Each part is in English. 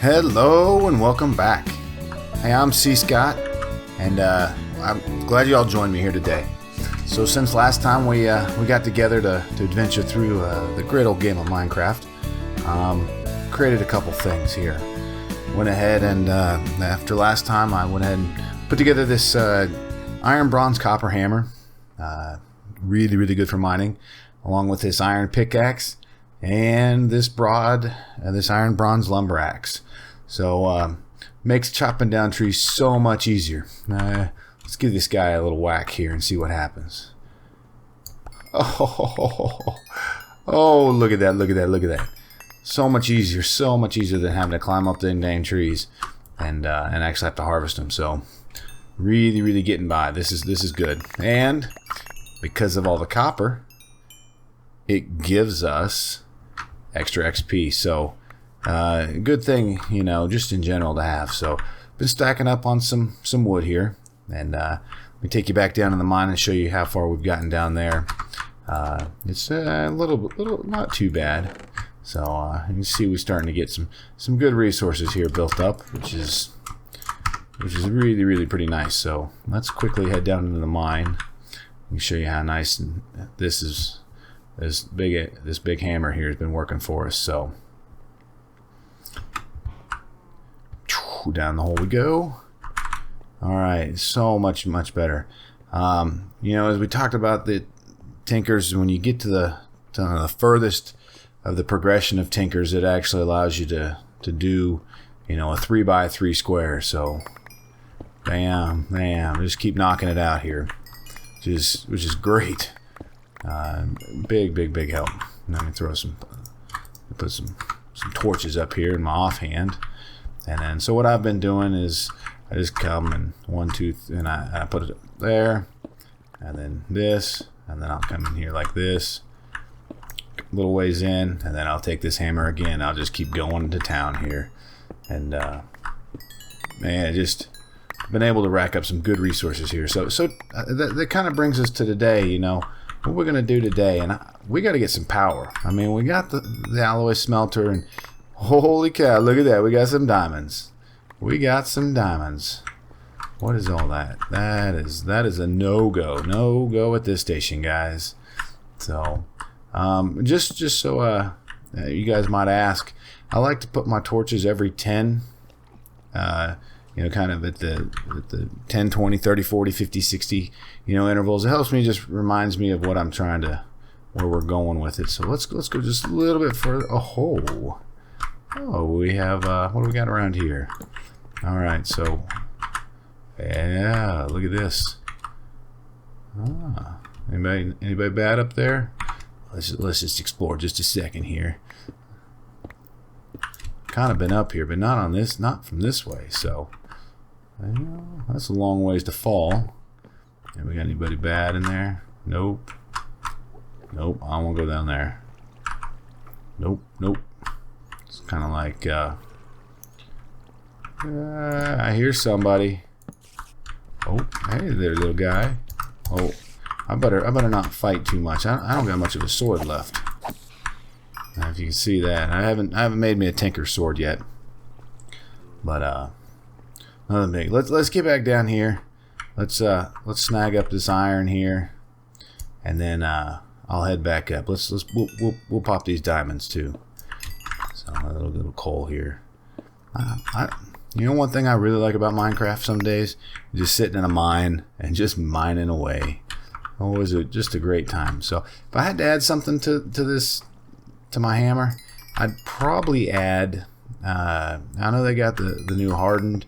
Hello and welcome back. Hey, I'm cScot, and I'm glad you all joined me here today. So since last time we got together to adventure through the great old game of Minecraft, created a couple things here. Went ahead and after last time I went ahead and put together this iron, bronze, copper hammer, really good for mining, along with this iron pickaxe and this iron bronze lumber axe. So makes chopping down trees so much easier. Let's give this guy a little whack here and see what happens. Oh, look at that. So much easier than having to climb up the dang trees and actually have to harvest them. So really getting by. This is good. And because of all the copper, it gives us extra XP. So good thing, just in general to have. So been stacking up on some wood here, and let me take you back down in the mine and show you how far we've gotten down there. It's a little not too bad. So you can see we're starting to get some good resources here built up, which is really pretty nice. So let's quickly head down into the mine and show you how nice this big hammer here has been working for us. So down the hole we go. All right, so much better. As we talked about the tinkers, when you get to the furthest of the progression of tinkers, it actually allows you to do a 3x3 square. So bam, just keep knocking it out here, which is great. Big help. Let me put some torches up here in my offhand. And then, so what I've been doing is I just come and and I put it there, and then this, and then I'll come in here like this, a little ways in, and then I'll take this hammer again. I'll just keep going to town here, and man, just been able to rack up some good resources here. So that kind of brings us to today. What we're gonna do today, and we got to get some power. I mean, we got the alloy smelter, and holy cow, look at that. We got some diamonds. What is all that? That is a no-go at this station, guys. So, just so you guys might ask, I like to put my torches every 10, kind of at the 10, 20, 30, 40, 50, 60, intervals. It helps me, just reminds me of what I'm where we're going with it. So let's go just a little bit further. Oh, we have, what do we got around here? All right, so, yeah, look at this. Anybody bad up there? Let's just explore just a second here. Kind of been up here, but not from this way. So, that's a long ways to fall. And we got anybody bad in there? Nope. I won't go down there. Nope. It's kind of like, I hear somebody. Oh, hey there, little guy. Oh, I better not fight too much. I don't got much of a sword left. Now, if you can see that, I haven't made me a tinker sword yet. But nothing big. Let's get back down here. Let's snag up this iron here, and then I'll head back up. We'll pop these diamonds too. So a little coal here. One thing I really like about Minecraft some days, just sitting in a mine and just mining away. Always just a great time. So if I had to add something to my hammer, I'd probably add. I know they got the new hardened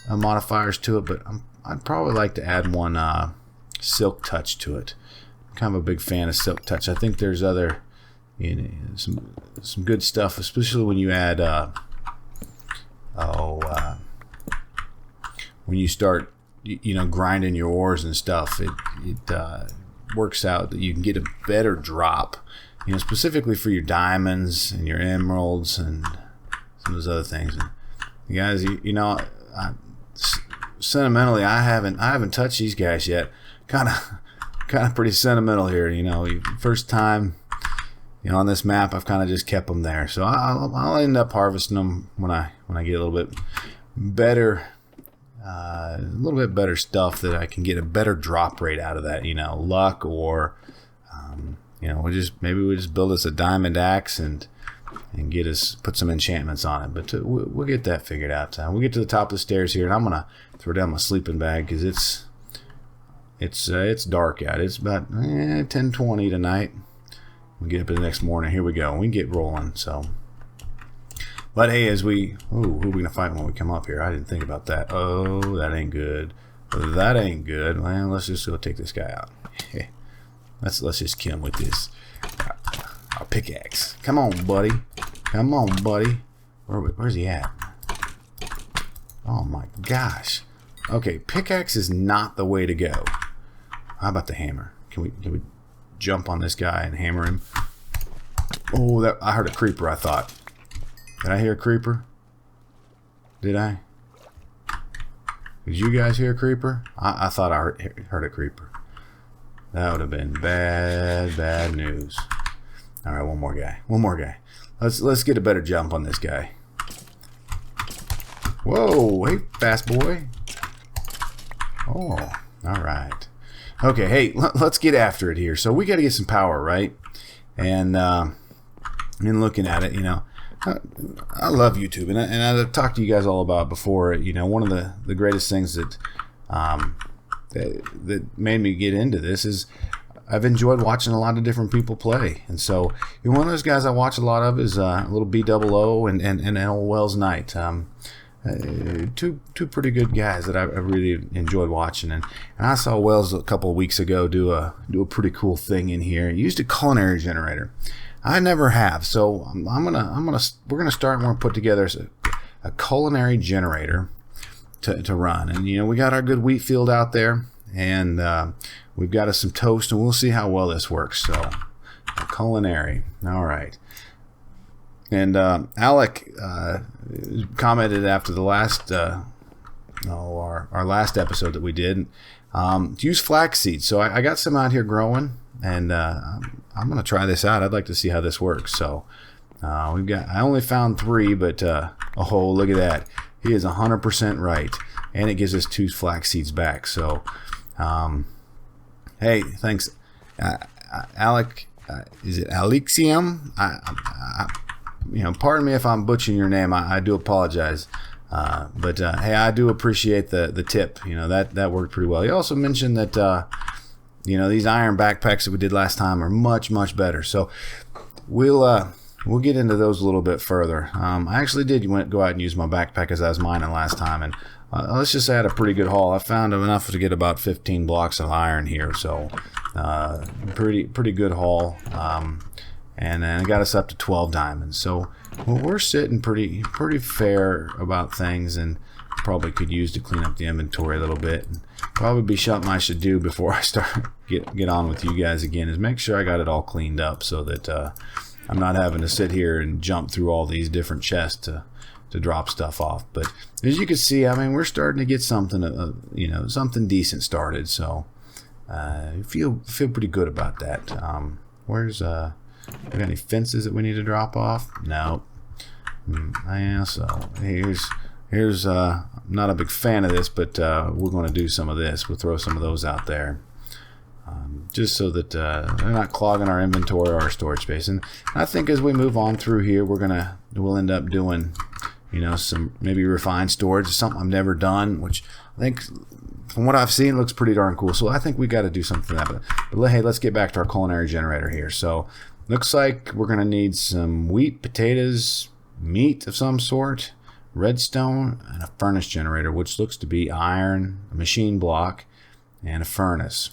modifiers to it, but I'd probably like to add one silk touch to it. I'm kind of a big fan of silk touch. I think there's other. Some good stuff, especially when you add when you start grinding your ores and stuff. It works out that you can get a better drop, specifically for your diamonds and your emeralds and some of those other things. And guys, sentimentally, I haven't touched these guys yet. Kind of pretty sentimental here. First time you know, on this map, I've kind of just kept them there. So I'll end up harvesting them when I get a little bit better. A little bit better stuff that I can get a better drop rate out of that, you know, luck, or you know, maybe we just build us a diamond axe and put some enchantments on it. But we'll get that figured out. We'll get to the top of the stairs here, and I'm gonna throw down my sleeping bag because it's dark out. It's about 10:20 tonight. We'll get up the next morning. Here we go. We can get rolling. So. But hey, who are we gonna fight when we come up here? I didn't think about that. Oh, that ain't good. That ain't good. Well, let's just go take this guy out. let's just kill him with this our pickaxe. Come on, buddy. Come on, buddy. Where's he at? Oh my gosh. Okay, pickaxe is not the way to go. How about the hammer? Can we jump on this guy and hammer him? Oh, I heard a creeper. I thought. Did I hear a creeper? Did I? Did you guys hear a creeper? I thought I heard a creeper. That would have been bad news. All right, one more guy. One more guy. Let's get a better jump on this guy. Whoa, hey, fast boy. Oh, all right. Okay, hey, let's get after it here. So we got to get some power, right? And in looking at it, you know, I love YouTube, and I've talked to you guys all about before. You know, one of the greatest things that made me get into this is I've enjoyed watching a lot of different people play. And so one of those guys I watch a lot of is a little BOO and old Wells Knight. Two pretty good guys that I really enjoyed watching. And I saw Wells a couple of weeks ago do a pretty cool thing in here. He used a Culinary Generator. I never have, so we're gonna start and we're gonna put together a Culinary Generator to run. And you know, we got our good wheat field out there, and we've got us some toast, and we'll see how well this works. So, Culinary, all right. And Alec commented after the last our last episode that we did, to use flaxseed. So I got some out here growing, and I'm gonna try this out. I'd like to see how this works. So I only found 3, but oh, look at that. He is 100% right, and it gives us 2 flax seeds back. So hey, thanks, Alec. Is it Alexium? You know, pardon me if I'm butchering your name. I do apologize. But hey, I do appreciate the tip. You know, that worked pretty well. He also mentioned that you know, these iron backpacks that we did last time are much better. So we'll get into those a little bit further. I actually did go out and use my backpack as I was mining last time, and let's just say I had a pretty good haul. I found enough to get about 15 blocks of iron here, so pretty good haul. And then it got us up to 12 diamonds. So we're sitting pretty fair about things, and probably could use to clean up the inventory a little bit. And probably be something I should do before I start get on with you guys again, is make sure I got it all cleaned up so that I'm not having to sit here and jump through all these different chests to drop stuff off. But as you can see, I mean, we're starting to get something, you know, something decent started. So feel pretty good about that. Where's we got any fences that we need to drop off? No. Yeah, so here's I'm not a big fan of this, but we're going to do some of this. We'll throw some of those out there, just so that they're not clogging our inventory or our storage space. And I think as we move on through here, we'll end up doing, you know, some maybe refined storage, something I've never done, which I think from what I've seen looks pretty darn cool. So I think we got to do something like that. But hey, let's get back to our Culinary Generator here. So looks like we're going to need some wheat, potatoes, meat of some sort, redstone, and a furnace generator, which looks to be iron, a machine block, and a furnace.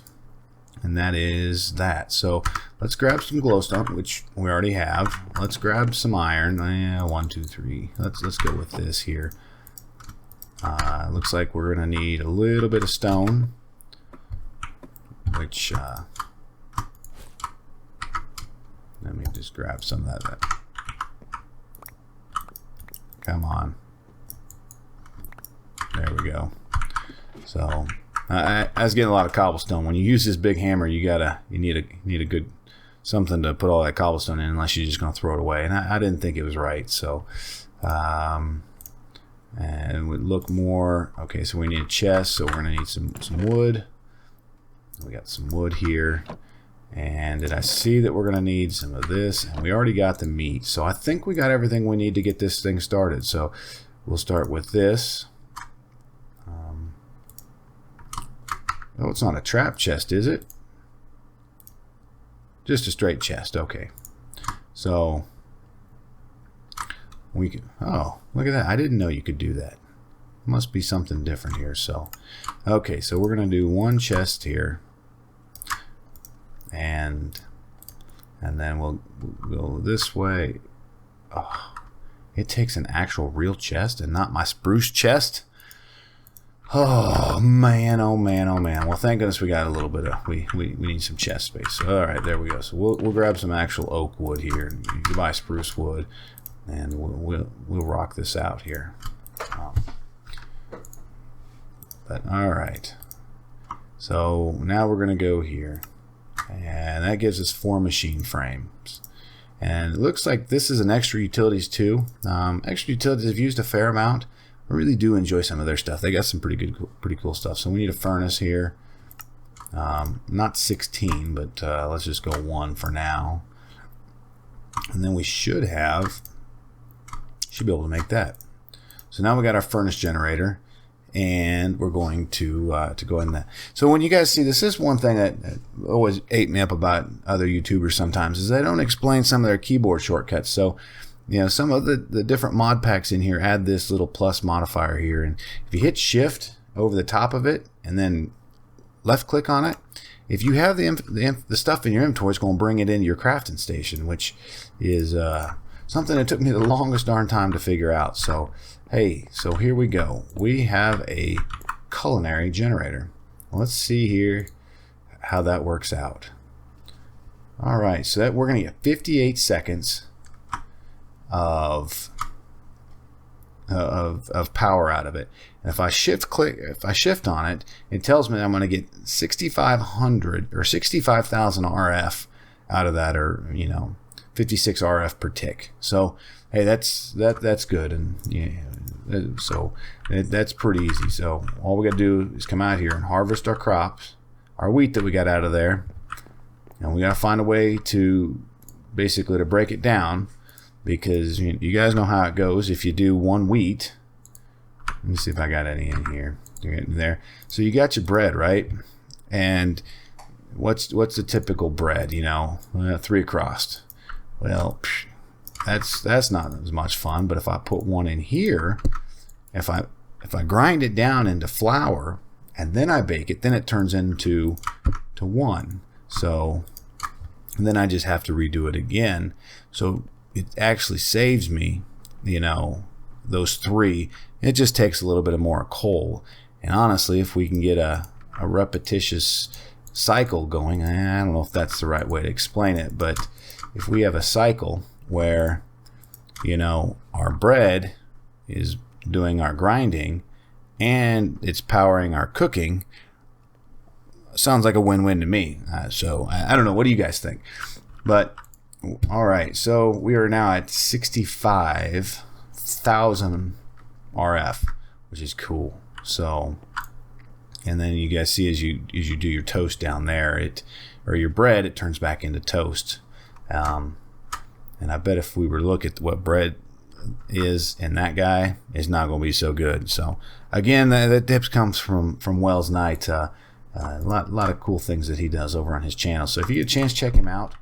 And that is that. So let's grab some glowstone, which we already have. Let's grab some iron. 1, 2, 3. Let's go with this here. Looks like we're going to need a little bit of stone, which let me just grab some of that. Come on. There we go. So I was getting a lot of cobblestone. When you use this big hammer, you need a good something to put all that cobblestone in unless you're just going to throw it away. And I didn't think it was right. So, and we look more. Okay, so we need a chest. So we're going to need some wood. We got some wood here. And did I see that we're going to need some of this? And we already got the meat. So I think we got everything we need to get this thing started. So we'll start with this. Oh, it's not a trap chest, is it? Just a straight chest. Okay. So we can. Oh, look at that! I didn't know you could do that. Must be something different here. So, okay. So we're gonna do one chest here, and then we'll go this way. Oh, it takes an actual real chest and not my spruce chest. Oh man, oh man, oh man. Well, thank goodness we got a little bit of we need some chest space. So, all right, there we go. So we'll grab some actual oak wood here. You can buy spruce wood, and we'll rock this out here. But all right. So now we're gonna go here, and that gives us 4 machine frames. And it looks like this is an extra utilities too. Extra utilities have used a fair amount. I really do enjoy some of their stuff. They got some pretty cool stuff. So we need a furnace here. Not 16, but let's just go 1 for now. And then we should be able to make that. So now we got our furnace generator, and we're going to go in that. So when you guys see this is one thing that always ate me up about other YouTubers sometimes is they don't explain some of their keyboard shortcuts. So you know, some of the different mod packs in here add this little plus modifier here, and if you hit shift over the top of it and then left click on it, if you have the stuff in your inventory, it's going to bring it into your crafting station, which is something that took me the longest darn time to figure out. So hey, so here we go. We have a culinary generator. Let's see here how that works out. All right, so that we're going to get 58 seconds of power out of it. And if I shift on it, it tells me I'm going to get 6,500 or 65,000 RF out of that, or 56 RF per tick. So hey, that's good, and so that's pretty easy. So all we got to do is come out here and harvest our crops, our wheat that we got out of there, and we got to find a way to basically to break it down. Because you guys know how it goes. If you do 1 wheat, let me see if I got any in here. There. So you got your bread, right? And what's the typical bread? 3 across. Well, that's not as much fun. But if I put 1 in here, if I grind it down into flour and then I bake it, then it turns into 1. So and then I just have to redo it again. So it actually saves me, those 3. It just takes a little bit more coal. And honestly, if we can get a repetitious cycle going, I don't know if that's the right way to explain it, but if we have a cycle where, our bread is doing our grinding and it's powering our cooking, sounds like a win-win to me. So I don't know. What do you guys think? But all right, so we are now at 65,000 RF, which is cool. So, and then you guys see as you do your toast down there, or your bread, it turns back into toast. And I bet if we were to look at what bread is in that guy, it's not going to be so good. So again, that tips comes from Wells Knight. A lot of cool things that he does over on his channel. So if you get a chance, check him out.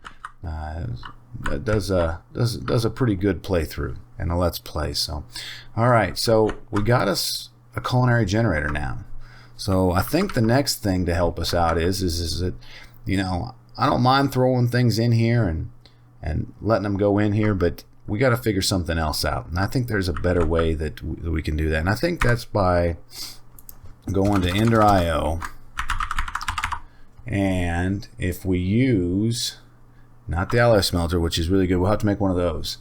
Does a pretty good playthrough and a let's play. So all right, so we got us a culinary generator now. So I think the next thing to help us out is that I don't mind throwing things in here and letting them go in here, but we got to figure something else out. And I think there's a better way that we can do that, and I think that's by going to Ender IO, and if we use not the alloy smelter, which is really good. We'll have to make one of those.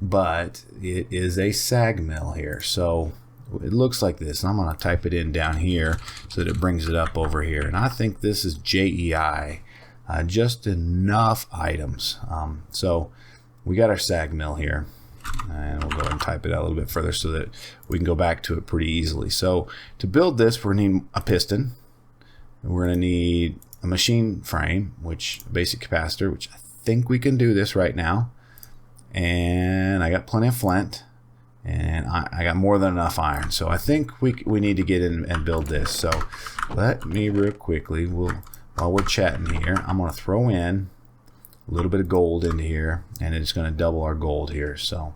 But it is a sag mill here. So it looks like this. And I'm going to type it in down here so that it brings it up over here. And I think this is JEI. just enough items. So we got our sag mill here, and we'll go ahead and type it out a little bit further so that we can go back to it pretty easily. So to build this, we're going to need a piston. We're going to need a machine frame, which basic capacitor, which I think we can do this right now. And I got plenty of flint, and I got more than enough iron. So I think we need to get in and build this. So let me real quickly, while we're chatting here, I'm going to throw in a little bit of gold into here, and it's going to double our gold here. So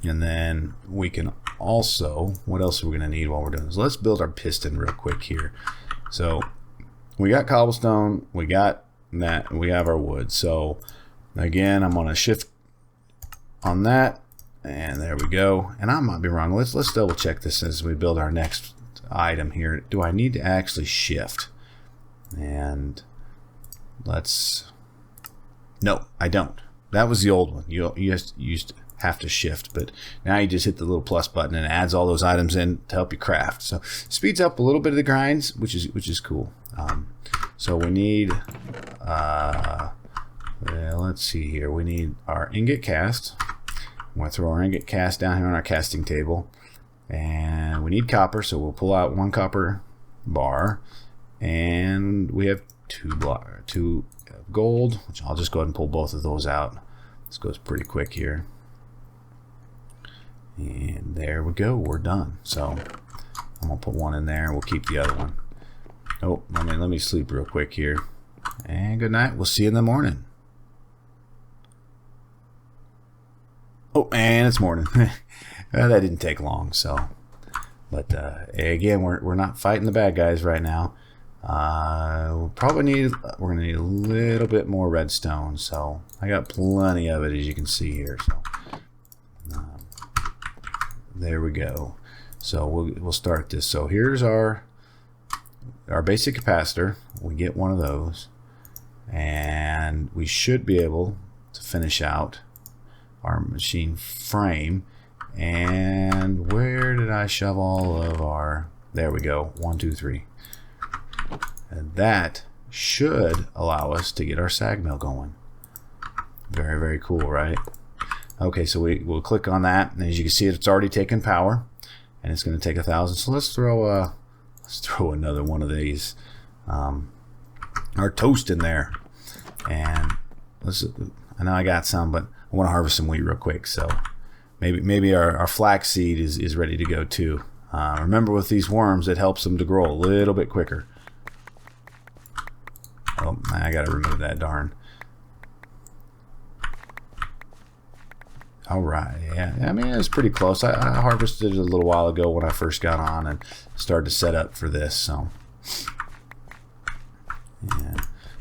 and then we can also, what else are we going to need while we're doing this? Let's build our piston real quick here. So we got cobblestone, we got that, we have our wood. So again, I'm going to shift on that, and there we go. And I might be wrong. Let's double check this as we build our next item here. Do I need to actually shift? And no, I don't. That was the old one. You just used to have to shift, but now you just hit the little plus button and it adds all those items in to help you craft. So speeds up a little bit of the grinds, which is cool. So we need let's see here. We need our ingot cast. I'm going to throw our ingot cast down here on our casting table, and we need copper, so we'll pull out 1 copper bar, and we have 2 gold, which I'll just go ahead and pull both of those out. This goes pretty quick here. And there we go, we're done. So I'm gonna put 1 in there, and we'll keep the other one. Oh, let me sleep real quick here. And good night. We'll see you in the morning. Oh, and it's morning. Well, that didn't take long. So, but again, we're not fighting the bad guys right now. We're gonna need a little bit more redstone. So I got plenty of it, as you can see here. So. There we go. So we'll start this. So here's our basic capacitor. We get one of those, and we should be able to finish out our machine frame. And where did I shove all of our? There we go. 1, 2, 3. And that should allow us to get our sag mill going. Very, very cool, right? Okay, so we'll click on that, and as you can see, it's already taken power, and it's going to take 1,000. So let's throw another one of these, our toast in there, and I know I got some, but I want to harvest some wheat real quick. So maybe our flax seed is ready to go too. Remember, with these worms, it helps them to grow a little bit quicker. Oh, I got to remove that, darn. All right, yeah, I mean, it's pretty close. I harvested it a little while ago when I first got on and started to set up for this. So, yeah.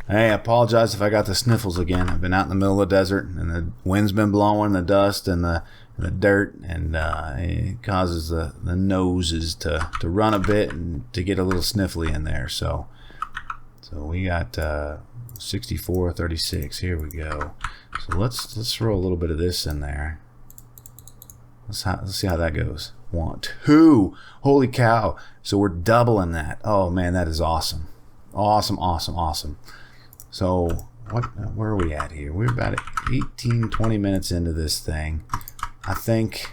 Hey, I apologize if I got the sniffles again. I've been out in the middle of the desert, and the wind's been blowing, the dust and the dirt, and it causes the noses to run a bit and to get a little sniffly in there. So we got 64, 36. Here we go. So let's throw a little bit of this in there. Let's see how that goes. 1, 2. Holy cow! So we're doubling that. Oh man, that is awesome. Awesome, awesome, awesome. So where are we at here? We're about 18, 20 minutes into this thing. I think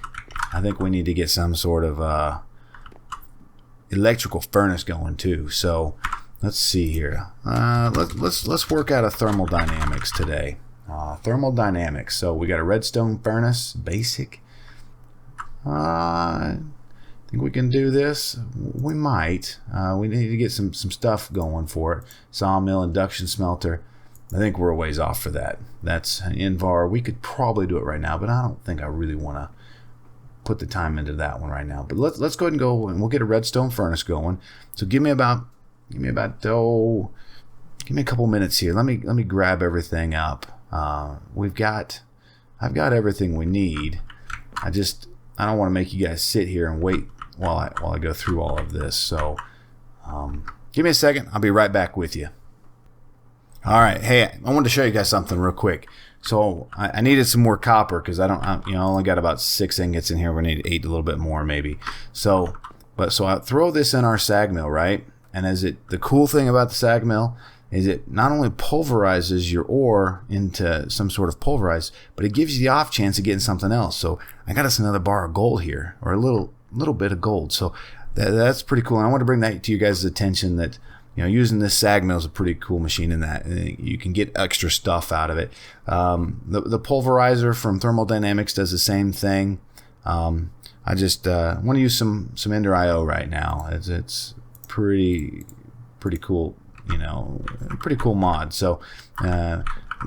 we need to get some sort of electrical furnace going too. So let's see here. Let's work out a thermal dynamics today. Thermal dynamics. So we got a redstone furnace, basic. I think we can do this. We might. We need to get some stuff going for it. Sawmill, induction smelter. I think we're a ways off for that. That's Invar. We could probably do it right now, but I don't think I really want to put the time into that one right now. But let's go ahead and go, and we'll get a redstone furnace going. So give me a couple minutes here. Let me grab everything up. I've got everything we need. I don't want to make you guys sit here and wait while I go through all of this. So give me a second. I'll be right back with you. All right. Hey, I wanted to show you guys something real quick. So I needed some more copper because I only got about 6 ingots in here. We need 8, a little bit more maybe. So I throw this in our sag mill, right? And the cool thing about the Sag Mill is it not only pulverizes your ore into some sort of pulverized, but it gives you the off chance of getting something else. So I got us another bar of gold here, or a little bit of gold. So that's pretty cool. And I want to bring that to you guys' attention that, you know, using this Sag Mill is a pretty cool machine in that you can get extra stuff out of it. The pulverizer from Thermodynamics does the same thing. I just want to use some Ender IO right now. It's pretty cool, you know, pretty cool mod. So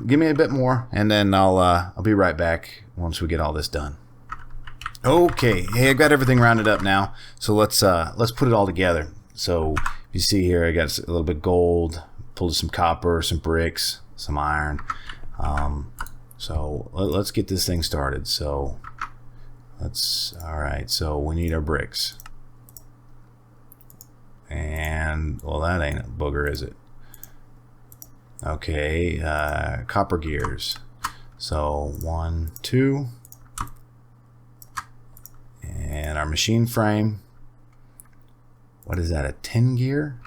give me a bit more, and then I'll be right back once we get all this done. Okay, hey, I've got everything rounded up now, so let's put it all together. So you see here, I got a little bit of gold, pulled some copper, some bricks, some iron. So let's get this thing started. So all right, so we need our bricks. And, well, that ain't a booger, is it? Okay, copper gears. So 1, 2. And our machine frame. What is that, a 10 gear?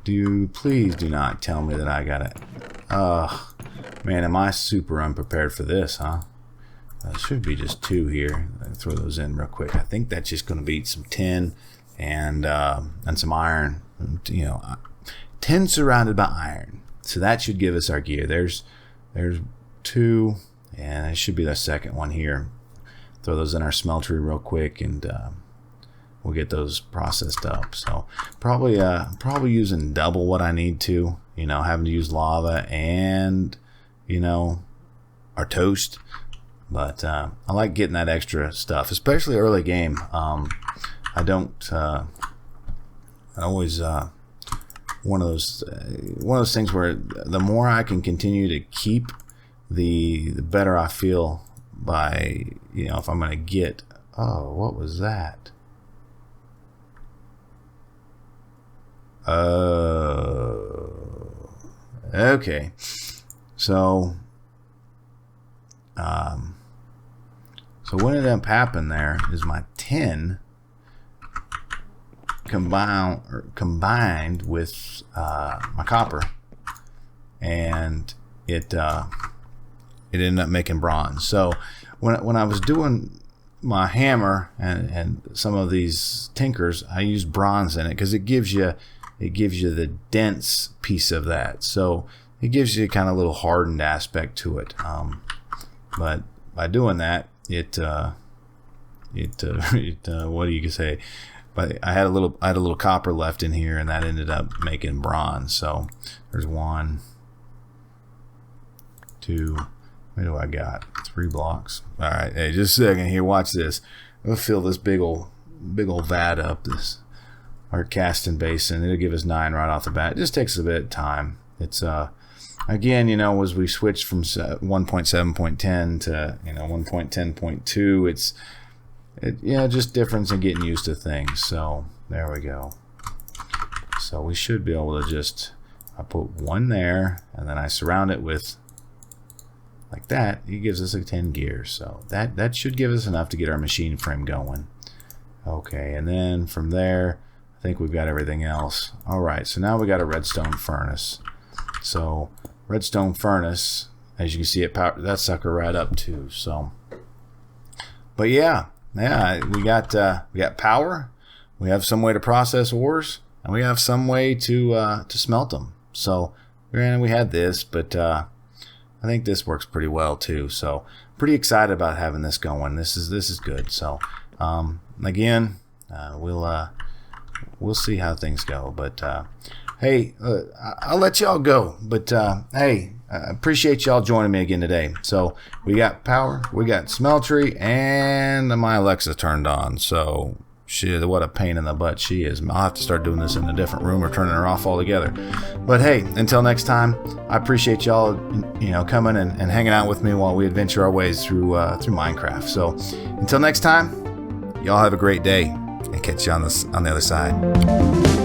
Please do not tell me that I got it. Man, am I super unprepared for this, huh? Should be just 2 here. Throw those in real quick. I think that's just going to be some tin and some iron. You know, tin surrounded by iron. So that should give us our gear. There's 2, and it should be the second one here. Throw those in our smeltery real quick, and we'll get those processed up. So probably using double what I need to. You know, having to use lava and, you know, our toast. But I like getting that extra stuff, especially early game. I always one of those things where the more I can continue to keep, the better I feel. By, you know, if I'm gonna get, oh, what was that? Okay, so what ended up happening there is my tin combined with my copper, and it ended up making bronze. So when I was doing my hammer and some of these tinkers, I used bronze in it because it gives you the dense piece of that. So it gives you kind of a little hardened aspect to it. But by doing that, what do you say? But I had a little copper left in here, and that ended up making bronze. So there's 1, 2. What do I got? 3 blocks. All right, hey, just a second here. Watch this. We'll fill this big old vat up. Our casting basin. It'll give us 9 right off the bat. It just takes a bit of time. It's again, you know, as we switch from 1.7.10 to 1.10.2, it's just difference in getting used to things. So there we go. So we should be able to I put 1 there, and then I surround it with, like that. It gives us a 10 gear, so that should give us enough to get our machine frame going. Okay, and then from there, I think we've got everything else. All right, so now we got a redstone furnace. So redstone furnace, as you can see, it power that sucker right up too. So, but yeah, we got power. We have some way to process ores, and we have some way to smelt them. So, granted, we had this, but I think this works pretty well too. So pretty excited about having this going. This is good. So again, we'll see how things go. But hey, I'll let y'all go. But hey, I appreciate y'all joining me again today. So we got power, we got smeltery, and my Alexa turned on. So shit, what a pain in the butt she is. I'll have to start doing this in a different room or turning her off altogether. But hey, until next time, I appreciate y'all, coming and hanging out with me while we adventure our ways through Minecraft. So until next time, y'all have a great day, and catch you on the other side.